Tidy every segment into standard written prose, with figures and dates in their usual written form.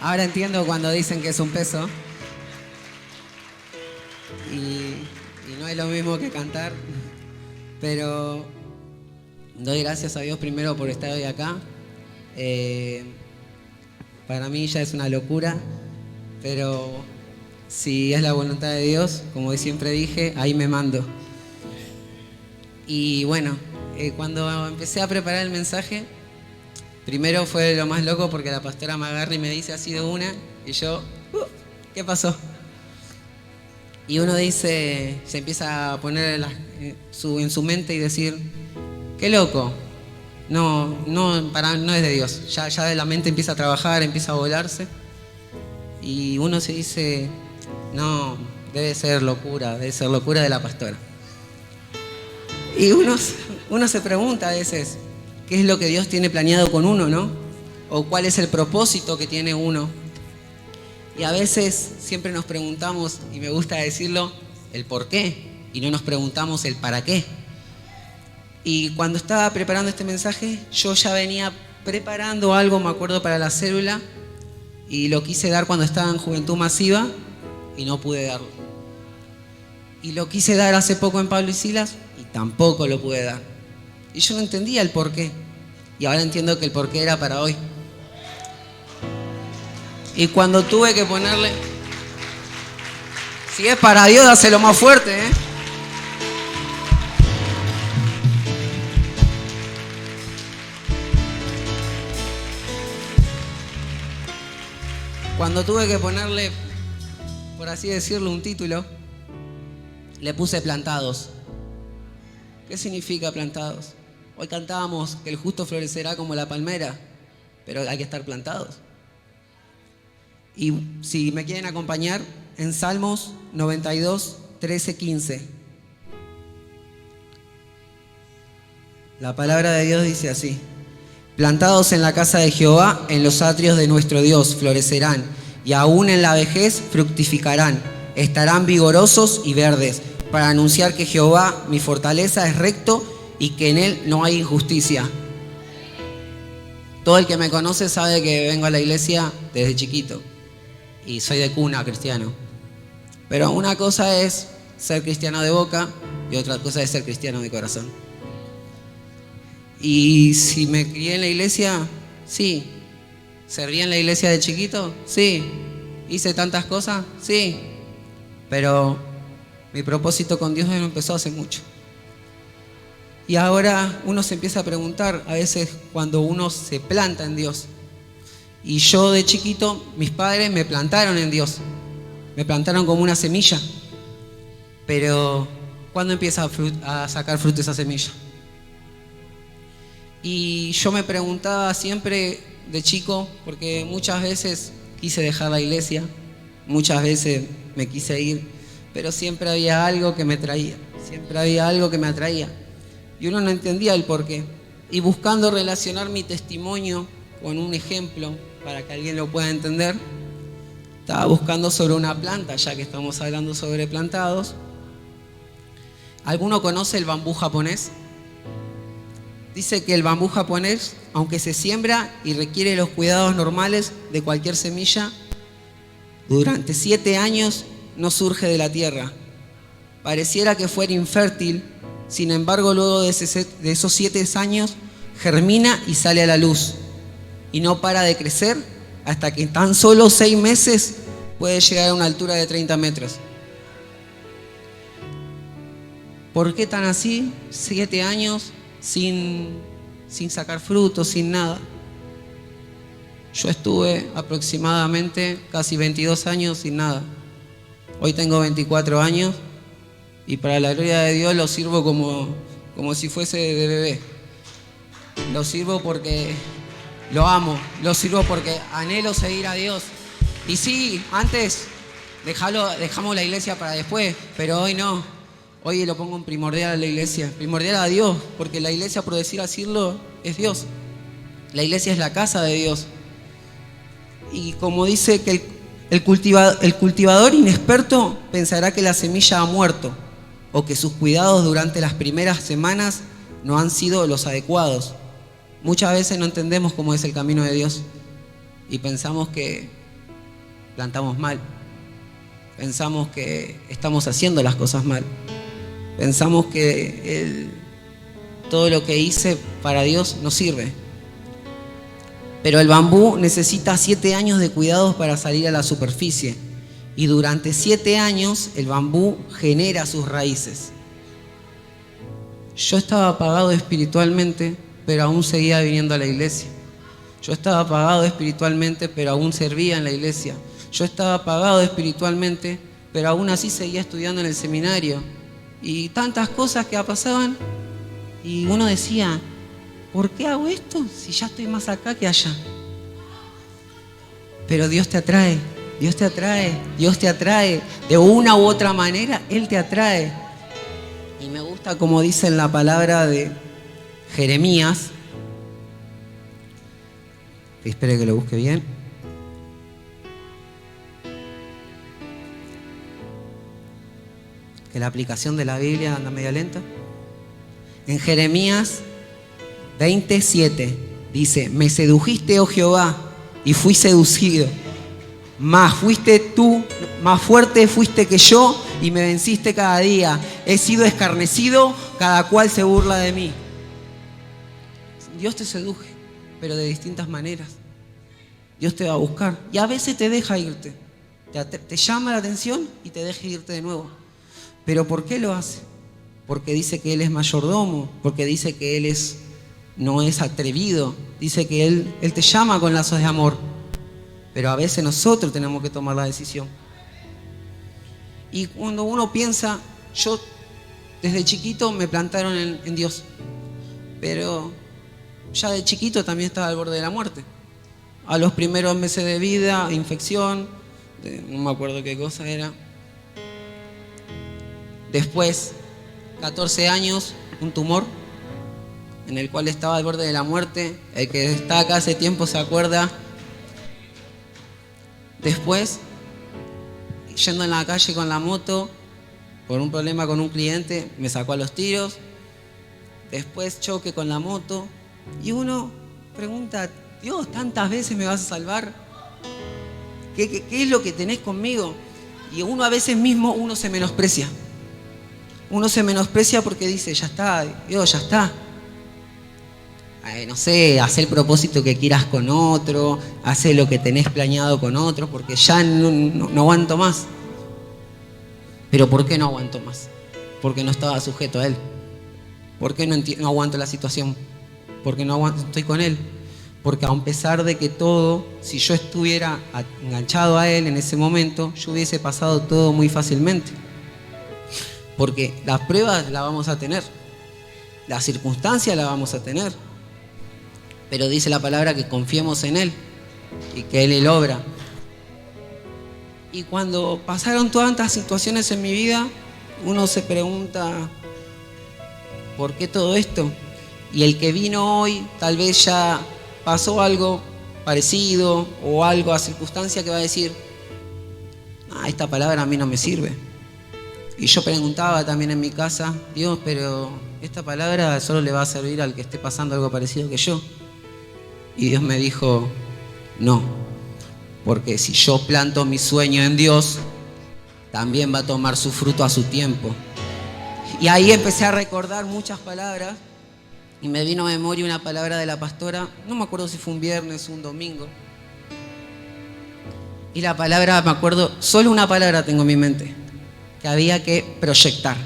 Ahora entiendo cuando dicen que es un peso. Y no es lo mismo que cantar. Pero doy gracias a Dios primero por estar hoy acá. Para mí ya es una locura. Pero si es la voluntad de Dios, como siempre dije, ahí me mando. Y bueno, cuando empecé a preparar el mensaje, primero fue lo más loco porque la pastora me agarra y me dice así de una, y yo, ¿qué pasó? Y uno dice, se empieza a poner en su mente y decir, qué loco, no es de Dios, ya de la mente empieza a trabajar, empieza a volarse, y uno se dice, no, debe ser locura de la pastora. Y uno se pregunta a veces, ¿qué es lo que Dios tiene planeado con uno, no? O cuál es el propósito que tiene uno. Y a veces siempre nos preguntamos, y me gusta decirlo, el por qué, y no nos preguntamos el para qué. Y cuando estaba preparando este mensaje, yo ya venía preparando algo, me acuerdo, para la célula, y lo quise dar cuando estaba en Juventud Masiva, y no pude darlo. Y lo quise dar hace poco en Pablo y Silas, y tampoco lo pude dar. Y yo no entendía el por qué. Y ahora entiendo que el por qué era para hoy. Y cuando tuve que ponerle... Si es para Dios, dáselo más fuerte, ¿eh? Cuando tuve que ponerle, por así decirlo, un título, le puse plantados. ¿Qué significa plantados? Hoy cantábamos que el justo florecerá como la palmera, pero hay que estar plantados. Y si me quieren acompañar, en Salmos 92, 13, 15. La palabra de Dios dice así: plantados en la casa de Jehová, en los atrios de nuestro Dios, florecerán, y aún en la vejez fructificarán, estarán vigorosos y verdes, para anunciar que Jehová, mi fortaleza, es recto y que en él no hay injusticia. Todo el que me conoce sabe que vengo a la iglesia desde chiquito y soy de cuna cristiano. Pero una cosa es ser cristiano de boca y otra cosa es ser cristiano de corazón. Y si me crié en la iglesia, sí. ¿Serví en la iglesia de chiquito? Sí. ¿Hice tantas cosas? Sí. Pero mi propósito con Dios no empezó hace mucho. Y ahora uno se empieza a preguntar, a veces cuando uno se planta en Dios. Y yo de chiquito, mis padres me plantaron en Dios. Me plantaron como una semilla. Pero, ¿cuándo empieza a sacar fruto esa semilla? Y yo me preguntaba siempre de chico, porque muchas veces quise dejar la iglesia, muchas veces me quise ir, pero siempre había algo que me traía, siempre había algo que me atraía. Y uno no entendía el porqué. Y buscando relacionar mi testimonio con un ejemplo para que alguien lo pueda entender, estaba buscando sobre una planta, ya que estamos hablando sobre plantados. ¿Alguno conoce el bambú japonés? Dice que el bambú japonés, aunque se siembra y requiere los cuidados normales de cualquier semilla, durante 7 años no surge de la tierra. Pareciera que fuera infértil, sin embargo, luego de esos 7 años, germina y sale a la luz. Y no para de crecer hasta que en tan solo 6 meses puede llegar a una altura de 30 metros. ¿Por qué tan así? 7 años sin sacar frutos, sin nada. Yo estuve aproximadamente casi 22 años sin nada. Hoy tengo 24 años y para la gloria de Dios lo sirvo como si fuese de bebé. Lo sirvo porque lo amo, lo sirvo porque anhelo seguir a Dios. Y sí, antes dejamos la iglesia para después, pero hoy no. Hoy lo pongo en primordial a la iglesia, primordial a Dios, porque la iglesia, por decirlo, es Dios. La iglesia es la casa de Dios. Y como dice que el cultivador inexperto pensará que la semilla ha muerto o que sus cuidados durante las primeras semanas no han sido los adecuados. Muchas veces no entendemos cómo es el camino de Dios y pensamos que plantamos mal. Pensamos que estamos haciendo las cosas mal. Pensamos que todo lo que hice para Dios no sirve. Pero el bambú necesita 7 años de cuidados para salir a la superficie. Y durante 7 años el bambú genera sus raíces. Yo estaba apagado espiritualmente, pero aún seguía viniendo a la iglesia. Yo estaba apagado espiritualmente, pero aún servía en la iglesia. Yo estaba apagado espiritualmente, pero aún así seguía estudiando en el seminario. Y tantas cosas que pasaban. Y uno decía, ¿por qué hago esto si ya estoy más acá que allá? Pero Dios te atrae, Dios te atrae, Dios te atrae. De una u otra manera, Él te atrae. Y me gusta como dice en la palabra de Jeremías. Espere que lo busque bien. Que la aplicación de la Biblia anda media lenta. En Jeremías 27 dice: me sedujiste, oh Jehová, y fui seducido. Más fuiste tú, más fuerte fuiste que yo, y me venciste cada día. He sido escarnecido, cada cual se burla de mí. Dios te seduje, pero de distintas maneras. Dios te va a buscar y a veces te deja irte. Te llama la atención y te deja irte de nuevo. ¿Pero por qué lo hace? Porque dice que Él es mayordomo, porque dice que Él no es atrevido, dice que Él te llama con lazos de amor. Pero a veces nosotros tenemos que tomar la decisión. Y cuando uno piensa, yo desde chiquito me plantaron en Dios, pero ya de chiquito también estaba al borde de la muerte. A los primeros meses de vida, infección, no me acuerdo qué cosa era. Después, 14 años, un tumor en el cual estaba al borde de la muerte. El que está acá hace tiempo se acuerda. Después, yendo en la calle con la moto, por un problema con un cliente, me sacó a los tiros. Después choque con la moto. Y uno pregunta, Dios, ¿tantas veces me vas a salvar? ¿Qué es lo que tenés conmigo? Y uno a veces mismo, uno se menosprecia. Uno se menosprecia porque dice, ya está, Dios, ya está. No sé, haz el propósito que quieras con otro, haz lo que tenés planeado con otro, porque ya no aguanto más. Pero ¿por qué no aguanto más? Porque no estaba sujeto a Él. ¿Por qué no aguanto la situación? Porque no estoy con Él. Porque a pesar de que todo, si yo estuviera enganchado a Él en ese momento, yo hubiese pasado todo muy fácilmente. Porque las pruebas las vamos a tener, las circunstancias las vamos a tener. Pero dice la palabra que confiemos en Él y que Él obra. Y cuando pasaron todas estas situaciones en mi vida, uno se pregunta, ¿por qué todo esto? Y el que vino hoy tal vez ya pasó algo parecido o algo a circunstancia que va a decir, esta palabra a mí no me sirve. Y yo preguntaba también en mi casa, Dios, pero esta palabra solo le va a servir al que esté pasando algo parecido que yo. Y Dios me dijo, no, porque si yo planto mi sueño en Dios, también va a tomar su fruto a su tiempo. Y ahí empecé a recordar muchas palabras y me vino a memoria una palabra de la pastora, no me acuerdo si fue un viernes o un domingo. Y la palabra, me acuerdo, solo una palabra tengo en mi mente, que había que proyectar.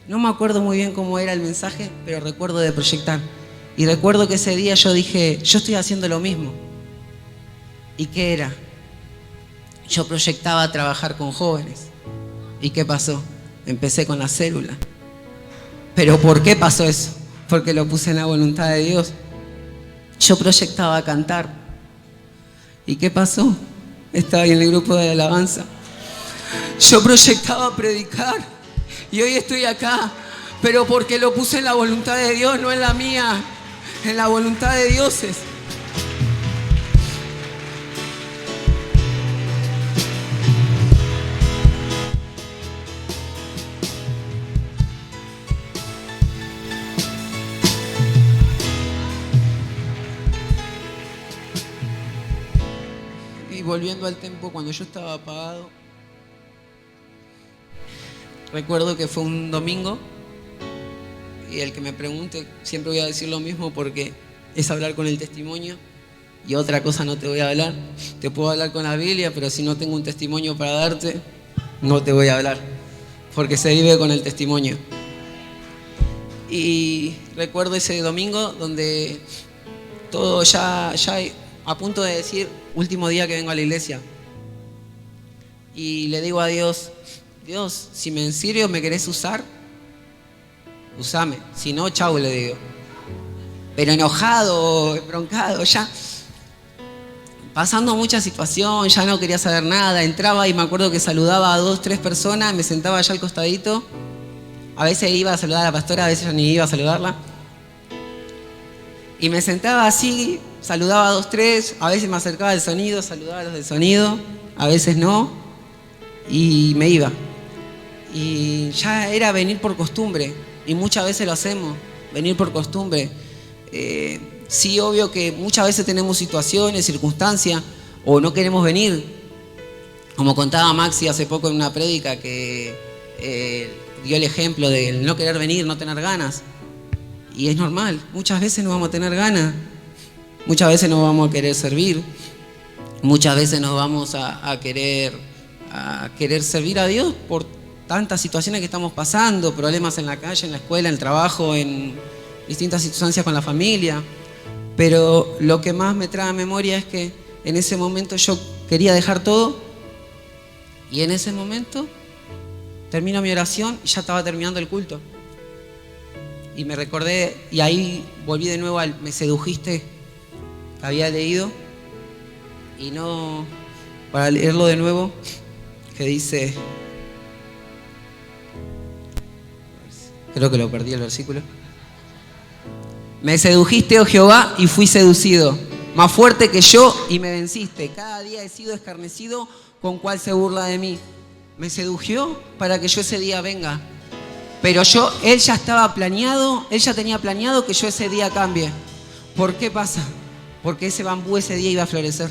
No me acuerdo muy bien cómo era el mensaje, pero recuerdo de proyectar. Y recuerdo que ese día yo dije, yo estoy haciendo lo mismo. ¿Y qué era? Yo proyectaba trabajar con jóvenes. ¿Y qué pasó? Empecé con la célula. ¿Pero por qué pasó eso? Porque lo puse en la voluntad de Dios. Yo proyectaba cantar. ¿Y qué pasó? Estaba en el grupo de alabanza. Yo proyectaba predicar. Y hoy estoy acá. Pero porque lo puse en la voluntad de Dios, no en la mía. En la voluntad de Dios es. volviendo al tiempo cuando yo estaba apagado, recuerdo que fue un domingo y el que me pregunte siempre voy a decir lo mismo porque es hablar con el testimonio y otra cosa no te voy a hablar. Te puedo hablar con la Biblia, pero si no tengo un testimonio para darte, no te voy a hablar, porque se vive con el testimonio. Y recuerdo ese domingo donde todo ya a punto de decir, último día que vengo a la iglesia. Y le digo a Dios, Dios, si en serio me querés usar, usame. Si no, chau, le digo. Pero enojado, broncado, ya. Pasando mucha situación, ya no quería saber nada. Entraba y me acuerdo que saludaba a 2, 3 personas, me sentaba allá al costadito. A veces iba a saludar a la pastora, a veces yo ni iba a saludarla. Y me sentaba así, saludaba a 2, 3, a veces me acercaba al sonido, saludaba a los del sonido, a veces no, y me iba. Y ya era venir por costumbre, y muchas veces lo hacemos, venir por costumbre. Sí, obvio que muchas veces tenemos situaciones, circunstancias, o no queremos venir. Como contaba Maxi hace poco en una prédica que dio el ejemplo de no querer venir, no tener ganas. Y es normal, muchas veces no vamos a tener ganas, muchas veces no vamos a querer servir, muchas veces nos vamos a querer servir a Dios por tantas situaciones que estamos pasando, problemas en la calle, en la escuela, en el trabajo, en distintas circunstancias con la familia. Pero lo que más me trae a memoria es que en ese momento yo quería dejar todo y en ese momento termino mi oración y ya estaba terminando el culto. Y me recordé, y ahí volví de nuevo al me sedujiste que había leído, y no, para leerlo de nuevo, que dice, creo que lo perdí el versículo. Me sedujiste, oh Jehová, y fui seducido, más fuerte que yo y me venciste. Cada día he sido escarnecido con cual se burla de mí. Me sedujo para que yo ese día venga. Pero él ya estaba planeado, él ya tenía planeado que yo ese día cambie. ¿Por qué pasa? Porque ese bambú ese día iba a florecer.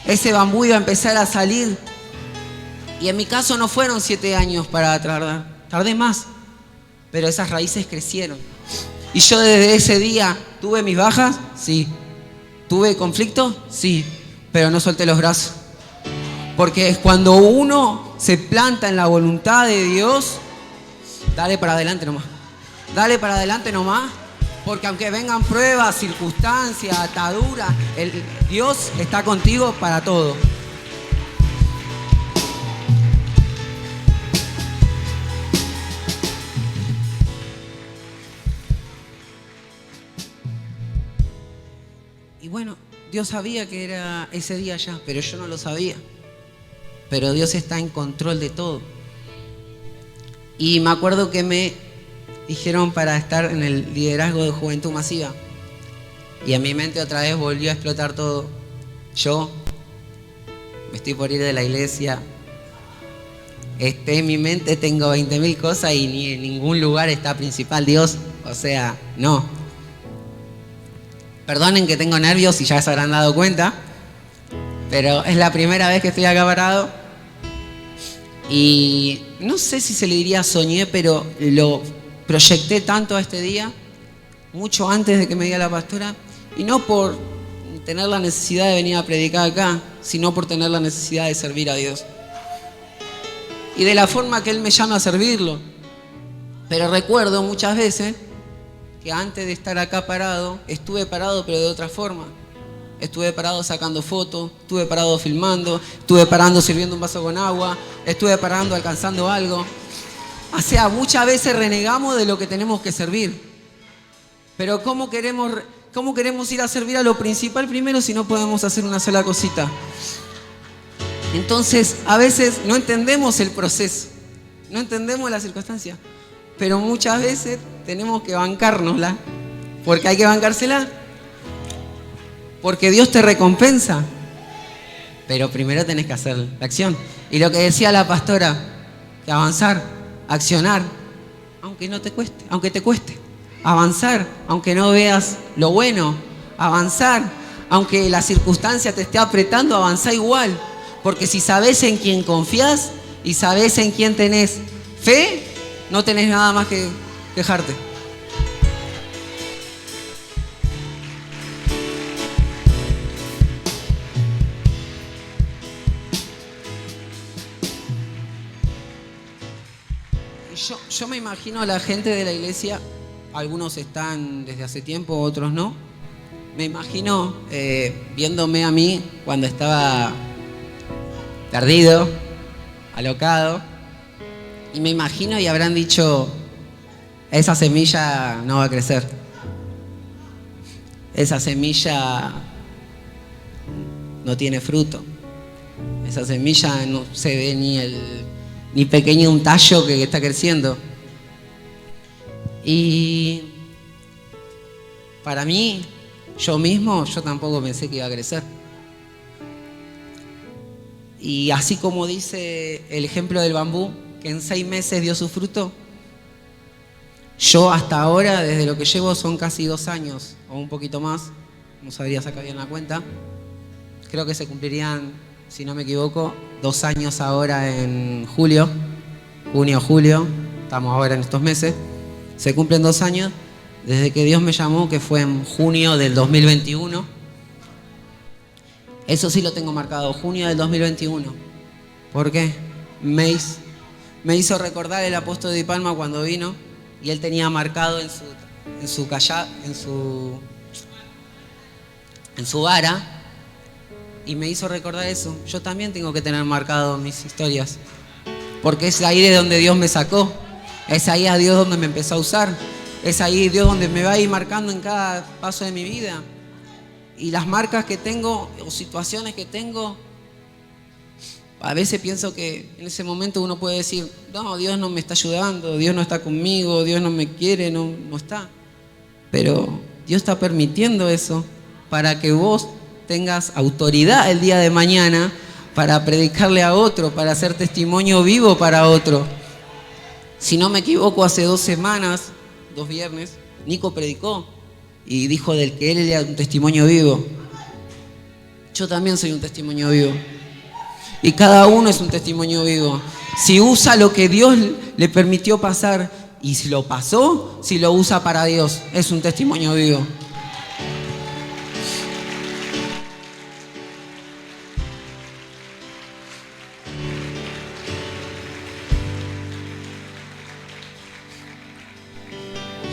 Ese bambú iba a empezar a salir. Y en mi caso no fueron 7 años para tardar, tardé más. Pero esas raíces crecieron. Y yo desde ese día, ¿tuve mis bajas? Sí. ¿Tuve conflicto? Sí. Pero no solté los brazos. Porque cuando uno se planta en la voluntad de Dios, dale para adelante nomás. Dale para adelante nomás. Porque aunque vengan pruebas, circunstancias, ataduras, Dios está contigo para todo. Y bueno, Dios sabía que era ese día ya, pero yo no lo sabía. Pero Dios está en control de todo. Y me acuerdo que me dijeron para estar en el liderazgo de Juventud Masiva. Y en mi mente otra vez volvió a explotar todo. Yo me estoy por ir de la iglesia. En mi mente tengo 20.000 cosas y ni en ningún lugar está principal Dios. O sea, no. Perdonen que tengo nervios y ya se habrán dado cuenta. Pero es la primera vez que estoy acá parado. Y no sé si se le diría soñé, pero lo proyecté tanto a este día, mucho antes de que me diga la pastora, y no por tener la necesidad de venir a predicar acá, sino por tener la necesidad de servir a Dios. Y de la forma que Él me llama a servirlo. Pero recuerdo muchas veces que antes de estar acá parado, estuve parado pero de otra forma. Estuve parado sacando fotos, estuve parado filmando, estuve parando sirviendo un vaso con agua, estuve parando alcanzando algo. O sea, muchas veces renegamos de lo que tenemos que servir. Pero ¿cómo queremos ir a servir a lo principal primero si no podemos hacer una sola cosita? Entonces, a veces no entendemos el proceso, no entendemos la circunstancia, pero muchas veces tenemos que bancárnosla, porque hay que bancársela. Porque Dios te recompensa. Pero primero tenés que hacer la acción. Y lo que decía la pastora, que avanzar, accionar, aunque no te cueste, aunque te cueste. Avanzar, aunque no veas lo bueno. Avanzar, Aunque la circunstancia te esté apretando, avanzá igual. Porque si sabés en quién confías y sabés en quién tenés fe, no tenés nada más que quejarte. Yo me imagino a la gente de la iglesia, algunos están desde hace tiempo, otros no. Me imagino viéndome a mí cuando estaba perdido, alocado, y me imagino y habrán dicho, esa semilla no va a crecer. Esa semilla no tiene fruto. Esa semilla no se ve ni pequeño un tallo que está creciendo. Y para mí, yo tampoco pensé que iba a crecer. Y así como dice el ejemplo del bambú, que en 6 meses dio su fruto, yo hasta ahora, desde lo que llevo, son casi 2 años, o un poquito más, no sabría sacar bien la cuenta, creo que se cumplirían, si no me equivoco, 2 años ahora en julio, julio, estamos ahora en estos meses, se cumplen 2 años desde que Dios me llamó, que fue en junio del 2021. Eso sí lo tengo marcado, junio del 2021. ¿Por qué? Me hizo recordar el apóstol Di Palma cuando vino y él tenía marcado en su vara, y me hizo recordar eso. Yo también tengo que tener marcado mis historias, porque es ahí de donde Dios me sacó, es ahí a Dios donde me empezó a usar, es ahí Dios donde me va a ir marcando en cada paso de mi vida. Y las marcas que tengo o situaciones que tengo, a veces pienso que en ese momento uno puede decir, no, Dios no me está ayudando, Dios no está conmigo, Dios no me quiere, no está. Pero Dios está permitiendo eso para que vos tengas autoridad el día de mañana para predicarle a otro, para hacer testimonio vivo para otro. Si no me equivoco, hace 2 semanas, 2 viernes, Nico predicó y dijo del que él era un testimonio vivo. Yo también soy un testimonio vivo. Y cada uno es un testimonio vivo. Si usa lo que Dios le permitió pasar y si lo pasó, si lo usa para Dios, es un testimonio vivo.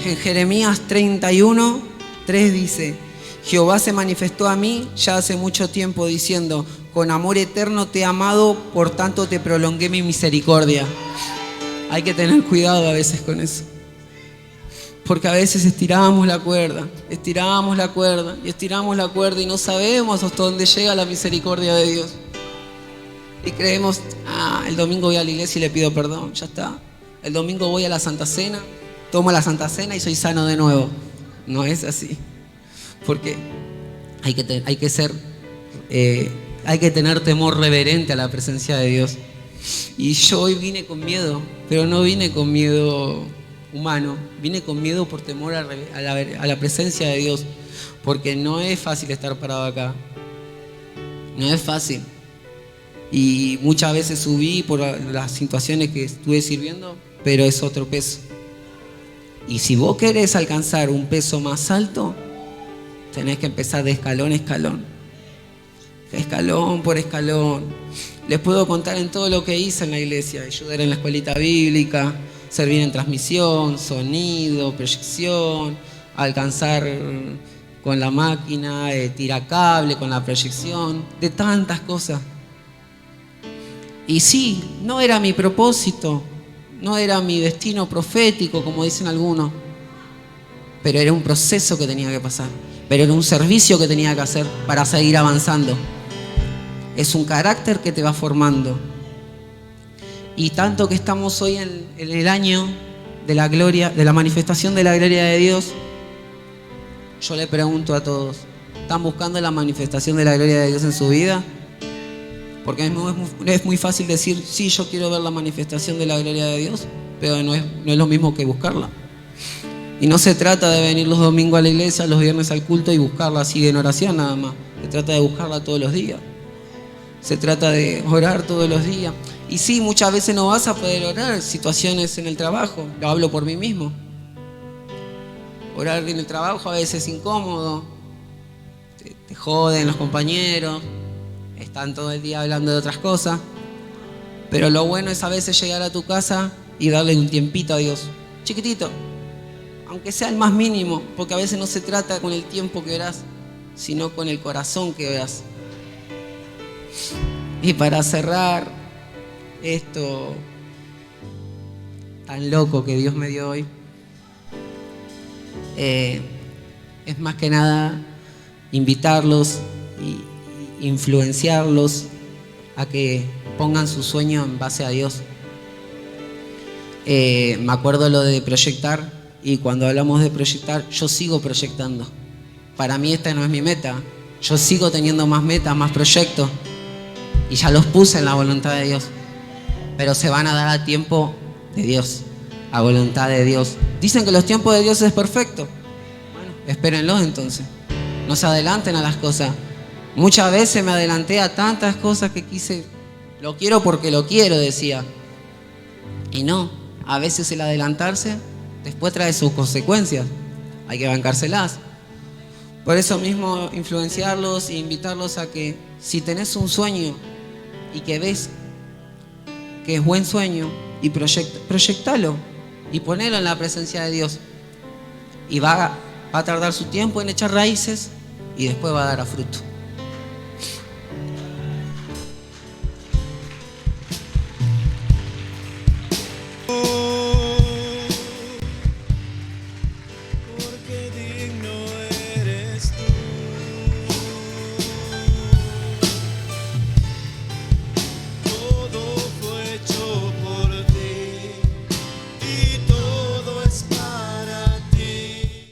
En Jeremías 31:3 dice: Jehová se manifestó a mí ya hace mucho tiempo diciendo, con amor eterno te he amado, por tanto te prolongué mi misericordia. Hay que tener cuidado a veces con eso, porque a veces estiramos la cuerda y no sabemos hasta dónde llega la misericordia de Dios. Y creemos, el domingo voy a la iglesia y le pido perdón, ya está. El domingo voy a la Santa Cena, tomo la Santa Cena y soy sano de nuevo. No es así, porque hay que tener temor reverente a la presencia de Dios. Y yo hoy vine con miedo, pero no vine con miedo humano, vine con miedo por temor a la presencia de Dios, porque no es fácil estar parado acá, no es fácil. Y muchas veces subí por las situaciones que estuve sirviendo, pero es otro peso. Y si vos querés alcanzar un peso más alto, tenés que empezar de escalón a escalón. Escalón por escalón. Les puedo contar en todo lo que hice en la iglesia: ayudar en la escuelita bíblica, servir en transmisión, sonido, proyección, alcanzar con la máquina, tiracable con la proyección, de tantas cosas. Y sí, no era mi propósito, no era mi destino profético, como dicen algunos, pero era un proceso que tenía que pasar, pero era un servicio que tenía que hacer para seguir avanzando. Es un carácter que te va formando. Y tanto que estamos hoy en el año de la gloria, de la manifestación de la gloria de Dios, yo le pregunto a todos, ¿están buscando la manifestación de la gloria de Dios en su vida? Porque es muy fácil decir, sí, yo quiero ver la manifestación de la gloria de Dios, pero no es lo mismo que buscarla. Y no se trata de venir los domingos a la iglesia, los viernes al culto y buscarla así en oración nada más. Se trata de buscarla todos los días. Se trata de orar todos los días. Y sí, muchas veces no vas a poder orar. Situaciones en el trabajo, lo hablo por mí mismo. Orar en el trabajo a veces es incómodo. Te joden los compañeros. Están todo el día hablando de otras cosas. Pero lo bueno es a veces llegar a tu casa y darle un tiempito a Dios. Chiquitito. Aunque sea el más mínimo. Porque a veces no se trata con el tiempo que orás, sino con el corazón que orás. Y para cerrar esto tan loco que Dios me dio hoy, es más que nada invitarlos e influenciarlos a que pongan su sueño en base a Dios. Me acuerdo lo de proyectar, y cuando hablamos de proyectar, yo sigo proyectando. Para mí esta no es mi meta. Yo sigo teniendo más metas, más proyectos, y ya los puse en la voluntad de Dios. Pero se van a dar a tiempo de Dios, a voluntad de Dios. Dicen que los tiempos de Dios es perfecto. Bueno, espérenlos entonces. No se adelanten a las cosas. Muchas veces me adelanté a tantas cosas que quise. Lo quiero porque lo quiero, decía. Y no, a veces el adelantarse después trae sus consecuencias. Hay que bancárselas. Por eso mismo influenciarlos e invitarlos a que si tenés un sueño y que ves que es buen sueño, y proyectalo y ponelo en la presencia de Dios. Y va a tardar su tiempo en echar raíces y después va a dar a fruto.